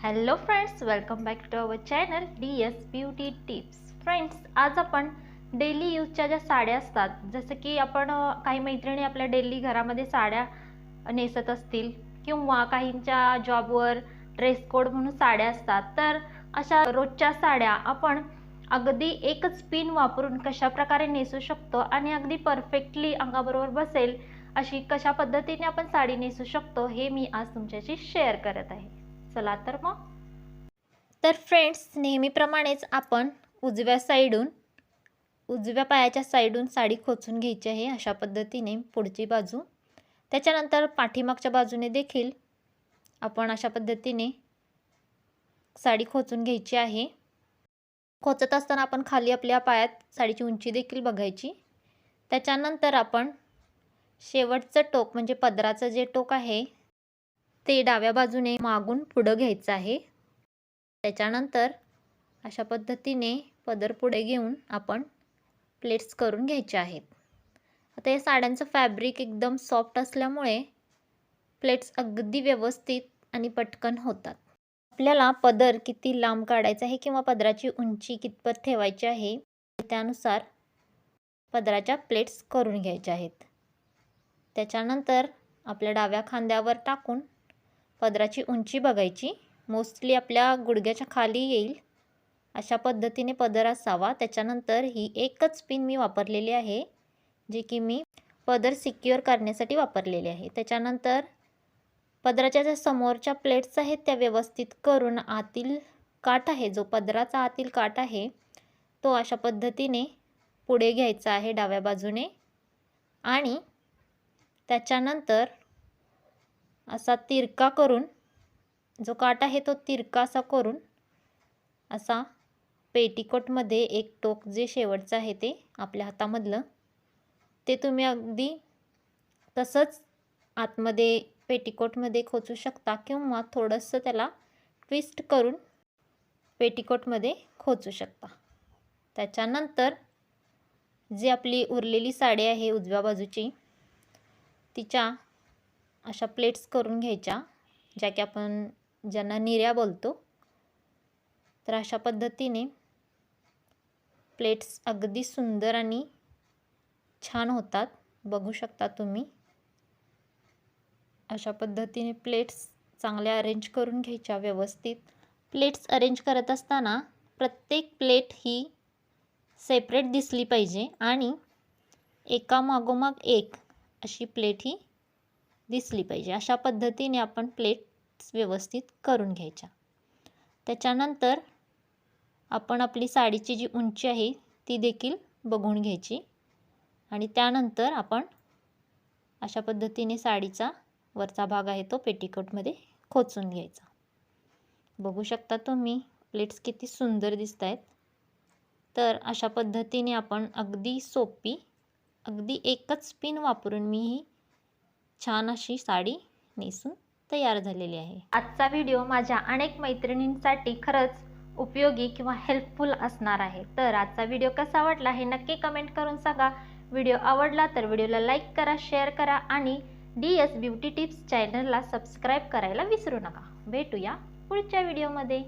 Hello friends, welcome back to our channel DS beauty tips. Friends, आज आपण daily यूजच्या ज्या साड्या असतात, जसं की आपण काही मैत्रिणी आपल्या डेली घरामध्ये साड्या नेसत असतील किंवा काहींच्या जॉबवर ड्रेस कोड म्हणून साड्या असतात, तर अशा रोजच्या साड्या आपण अगदी एकच पिन वापरून कशा प्रकारे नेसू शकतो आणि अगदी परफेक्टली अंगाबरोबर बसेल अशी कशा पद्धतीने आपण साडी नेसू शकतो हे मी आज तुमच्याशी शेअर करत आहे। चला तर मग। तर फ्रेंड्स, नेहमीप्रमाणेच आपण उजव्या पायाच्या साईडून साडी खोचून घ्यायची आहे अशा पद्धतीने पुढची बाजू। त्याच्यानंतर पाठीमागच्या बाजूने देखील आपण अशा पद्धतीने साडी खोचून घ्यायची आहे। खोचत असताना आपण खाली आपल्या पायात साडीची उंची देखील बघायची। त्याच्यानंतर आपण शेवटचं टोक म्हणजे पदराचं जे टोक आहे ते डाव्या बाजूने मागून पुढं घ्यायचं आहे। त्याच्यानंतर अशा पद्धतीने पदर पुढे घेऊन आपण प्लेट्स करून घ्यायचे आहेत। आता या साड्यांचं फॅब्रिक एकदम सॉफ्ट असल्यामुळे प्लेट्स अगदी व्यवस्थित आणि पटकन होतात। आपल्याला पदर किती लांब काढायचा आहे किंवा पदराची उंची कितपत ठेवायची आहे त्यानुसार पदराच्या प्लेट्स करून घ्यायच्या आहेत। त्याच्यानंतर आपल्या डाव्या खांद्यावर टाकून पदराची उंची बघायची। मोस्टली आपल्या गुडघ्याच्या खाली येईल अशा पद्धतीने पदर असावा। त्याच्यानंतर ही एकच पिन मी वापरलेली आहे, जी की मी पदर सिक्युअर करण्यासाठी वापरलेली आहे। त्याच्यानंतर पदराच्या ज्या समोरच्या प्लेट्स आहेत त्या व्यवस्थित करून आतील काठ आहे, जो पदराचा आतील काठ आहे तो अशा पद्धतीने पुढे घ्यायचा आहे डाव्या बाजूने आणि त्याच्यानंतर असा तिरका करून जो काठ आहे तो तिरका असा करून असा पेटीकोटमध्ये एक टोक जे शेवटचं आहे ते आपल्या हातामधलं ते तुम्ही अगदी तसंच आतमध्ये पेटीकोटमध्ये खोचू शकता किंवा थोडंसं त्याला ट्विस्ट करून पेटीकोटमध्ये खोचू शकता। त्याच्यानंतर जी आपली उरलेली साडी आहे उजव्या बाजूची तिच्या अशा प्लेट्स करून घ्यायच्या, ज्या की आपण ज्यांना निर्या बोलतो। तर अशा पद्धतीने प्लेट्स अगदी सुंदर आणि छान होतात, बघू शकता तुम्ही। अशा पद्धतीने प्लेट्स चांगल्या अरेंज करून घ्यायच्या व्यवस्थित। प्लेट्स अरेंज करत असताना प्रत्येक प्लेट ही सेपरेट दिसली पाहिजे आणि एका मागोमाग एक अशी प्लेट ही दिसली पाहिजे। अशा पद्धतीने आपण प्लेट्स व्यवस्थित करून घ्यायच्या। त्याच्यानंतर आपण आपली साडीची जी उंची आहे ती देखील बघून घ्यायची आणि त्यानंतर आपण अशा पद्धतीने साडीचा वरचा भाग आहे तो पेटीकोटमध्ये खोचून घ्यायचा। बघू शकता तुम्ही प्लेट्स किती सुंदर दिसत आहेत। तर अशा पद्धतीने आपण अगदी सोपी अगदी एकच पिन वापरून मी ही छान अशी साडी नेसून तयार झालेली आहे। आजचा व्हिडिओ माझ्या अनेक मैत्रिणींसाठी खरंच उपयोगी किंवा हेल्पफुल असणार आहे। तर आजचा व्हिडिओ कसा वाटला हे नक्की कमेंट करून सांगा। व्हिडिओ आवडला तर व्हिडिओला लाईक करा, शेअर करा आणि DS ब्युटी टिप्स चॅनलला सबस्क्राईब करायला विसरू नका। भेटूया पुढच्या व्हिडिओमध्ये।